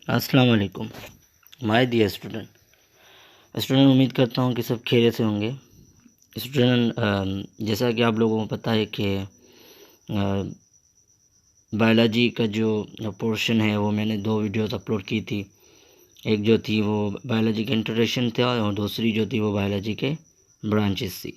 अस्सलाम वालेकुम my dear student उम्मीद करता हूँ कि सब खैरियत से होंगे। स्टूडेंट जैसा कि आप लोगों को पता है कि बायोलॉजी का जो पोर्शन है वो मैंने 2 वीडियोस अपलोड की थी। एक जो थी वो बायोलॉजी का इंट्रोडक्शन था और दूसरी जो थी वो बायोलॉजी के ब्रांचेस थी।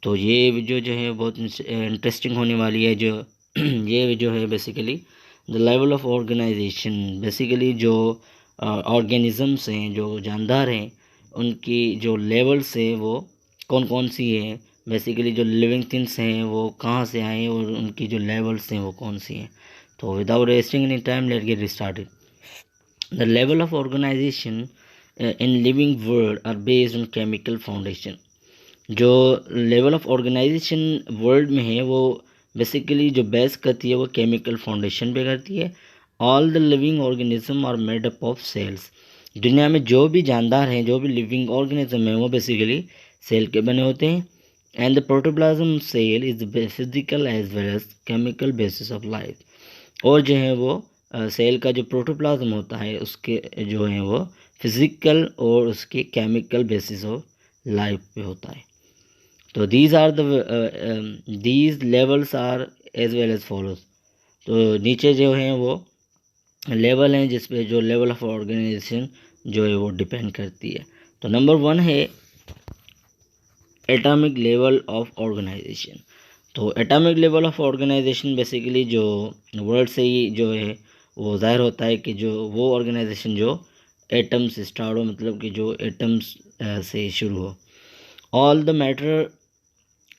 तो ये वीडियो जो है बहुत इंटरेस्टिंग होने वाली है। जो ये वीडियो है basically the level of organisation, basically जो ऑर्गेनिज़म्स हैं, जो जानदार हैं, उनकी जो लेवल्स है वो कौन कौन सी हैं। बेसिकली जो लिविंग थिंग्स हैं वो कहाँ से आए और उनकी जो लेवल्स हैं वो कौन सी हैं। तो without wasting any time let get started. The level of organisation in living world are based on chemical foundation. जो लेवल ऑफ ऑर्गेनाइजेशन वर्ल्ड में है वो बेसिकली जो बेस करती है वो केमिकल फाउंडेशन पे करती है। All the living organism are made up of cells. दुनिया में जो भी जानदार हैं, जो भी लिविंग ऑर्गेनिज्म है वो बेसिकली सेल के बने होते हैं। And the protoplasm cell is the physical as well as chemical basis of life. और जो है वो सेल का जो प्रोटोप्लाज्म होता है उसके जो है वो फिजिकल और उसके केमिकल बेसिस ऑफ लाइफ पे होता है। तो these levels are as well as follows. तो नीचे जो हैं वो लेवल हैं जिस पे जो लेवल ऑफ ऑर्गेनाइजेशन जो है वो डिपेंड करती है। तो नंबर 1 है एटॉमिक लेवल ऑफ ऑर्गेनाइजेशन। तो atomic level of organisation basically जो वर्ड से ही जो है वो ज़ाहिर होता है कि जो वो ऑर्गेनाइजेशन जो एटम से स्टार्ट हो, मतलब कि जो एटम्स से शुरू हो। All the matter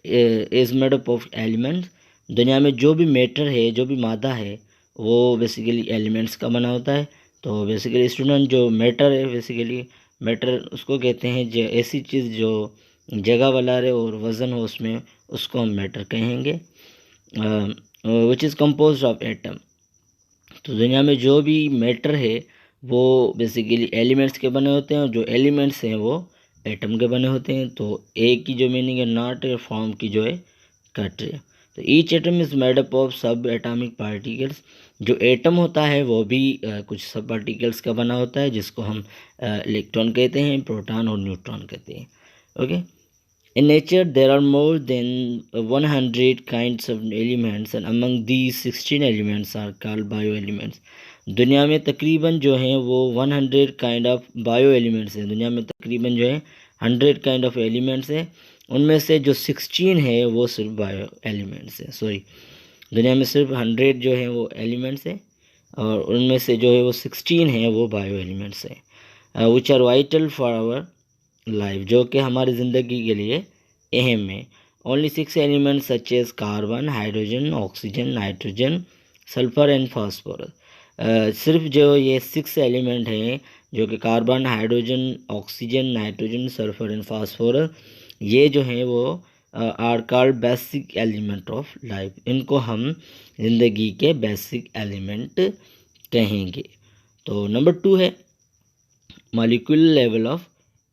is made up of elements. दुनिया में जो भी मैटर है, जो भी मादा है, वो बेसिकली एलिमेंट्स का बना होता है। तो बेसिकली स्टूडेंट जो मैटर है, बेसिकली मैटर उसको कहते हैं जो ऐसी चीज़ जो जगह वाला रहे और वज़न हो उसमें, उसको हम मैटर कहेंगे। Which is composed of atom. तो दुनिया में जो भी मैटर है वो बेसिकली एलिमेंट्स के बने होते हैं और जो एलिमेंट्स हैं वो एटम के बने होते हैं। तो एक की जो मीनिंग है नॉट है, फॉर्म की जो है कट है। तो each atom is made up of सब एटॉमिक पार्टिकल्स। जो एटम होता है वो भी कुछ सब पार्टिकल्स का बना होता है जिसको हम इलेक्ट्रॉन कहते हैं, प्रोटॉन और न्यूट्रॉन कहते हैं। Okay. In nature, there are more than 100 kinds of elements, and among these 16 elements are called bioelements. दुनिया में तकरीबन जो हैं वो 100 काइंड ऑफ बायो एलिमेंट्स हैं। दुनिया में तकरीबन जो है 100 काइंड ऑफ एलिमेंट्स हैं। उनमें से जो 16 है वो सिर्फ बायो एलिमेंट्स हैं। सॉरी, दुनिया में सिर्फ 100 जो है वो एलिमेंट्स हैं और उनमें से जो है वो 16 है वो बायो एलिमेंट्स हैं, which are vital for our life, जो कि हमारी ज़िंदगी के लिए अहम है। Only 6 elements such as carbon, hydrogen, oxygen, nitrogen, sulphur and phosphorus. सिर्फ जो ये 6 एलिमेंट हैं जो कि carbon, hydrogen, oxygen, nitrogen, sulphur and phosphorus, ये जो हैं वो are called basic element of life. इनको हम ज़िंदगी के बेसिक एलिमेंट कहेंगे। तो नंबर 2 है molecular level of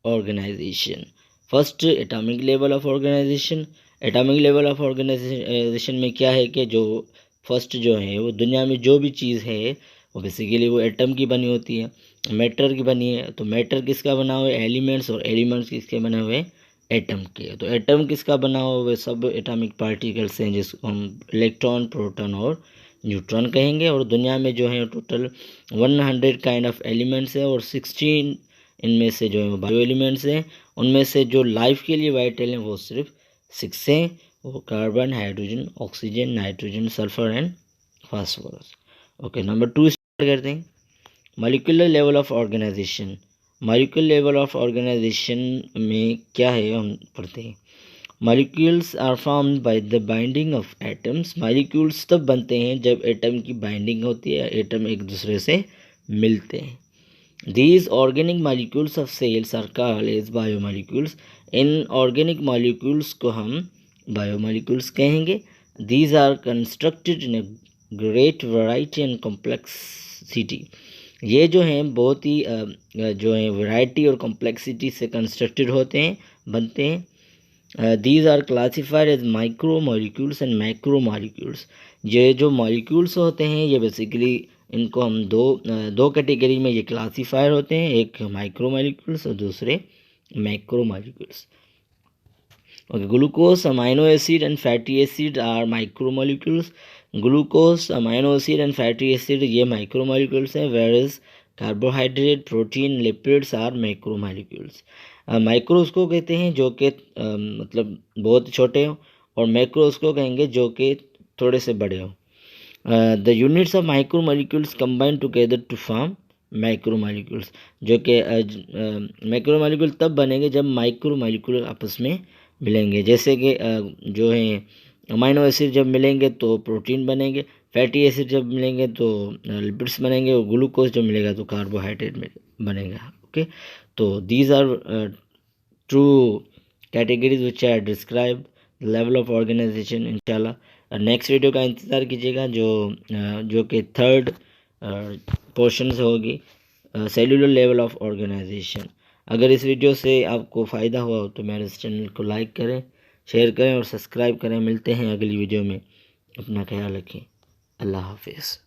organisation. First atomic level of organisation. Atomic level of organisation में क्या है कि जो फर्स्ट जो है वो दुनिया में जो भी चीज़ है वो बेसिकली वो एटम की बनी होती है, मैटर की बनी है। तो मैटर किसका बना हुआ है? एलिमेंट्स। और एलिमेंट्स किसके बने हुए? एटम के। तो एटम किसका बना हुआ है? सब एटॉमिक पार्टिकल्स हैं जिसको हम इलेक्ट्रॉन, प्रोटॉन और न्यूट्रॉन कहेंगे। और दुनिया में जो है टोटल 100 काइंड ऑफ एलिमेंट्स है और 16 इनमें से जो है बायो एलिमेंट्स हैं। उनमें से जो लाइफ के लिए वाइटल हैं वो सिर्फ 6 हैं, वो carbon, hydrogen, oxygen, nitrogen, sulphur and phosphorus. Okay, number 2 start करते हैं। Molecular level of organisation. Molecular level of organisation में क्या है हम पढ़ते हैं। Molecules are formed by the binding of atoms. Molecules तब बनते हैं जब एटम की बाइंडिंग होती है, एटम एक दूसरे से मिलते हैं। These organic molecules of cells are called as biomolecules. In organic molecules को हम biomolecules कहेंगे। These are constructed in a great variety and complexity. ये जो हैं बहुत ही जो है वैरायटी और कॉम्प्लेक्सिटी से कंस्ट्रक्टेड होते हैं, बनते हैं। These are classified as micro molecules and macro molecules. ये जो molecules होते हैं ये बेसिकली इनको हम दो कैटेगरी में ये क्लासीफायर होते हैं, एक माइक्रोमोलिक्यूल्स और दूसरे macromolecules. Okay, glucose, amino acid and fatty acid are micromolecules. Glucose, amino acid and fatty acid ये micromolecules हैं, whereas carbohydrate, protein, lipids are macromolecules. Micro उसको कहते हैं जो कि मतलब बहुत छोटे हो, और मैक्रो उसको कहेंगे जो कि थोड़े से बड़े हो। The units of micromolecules combine together to form macromolecules, जो कि मैक्रोमोलिक्यूल तब बनेंगे जब माइक्रोमोलिक्यूल आपस में मिलेंगे। जैसे कि जो है अमाइनो एसिड जब मिलेंगे तो प्रोटीन बनेंगे, फैटी एसिड जब मिलेंगे तो लिपिड्स बनेंगे, और ग्लूकोज जब मिलेगा तो कार्बोहाइड्रेट बनेगा। ओके, तो these are two categories which are describe level of organisation. इंशाल्लाह नेक्स्ट वीडियो का इंतज़ार कीजिएगा जो कि थर्ड पोर्शन से होगी, सेलुलर लेवल ऑफ ऑर्गेनाइजेशन। अगर इस वीडियो से आपको फ़ायदा हुआ हो तो मेरे इस चैनल को लाइक करें, शेयर करें और सब्सक्राइब करें। मिलते हैं अगली वीडियो में, अपना ख्याल रखें। अल्लाह हाफिज़।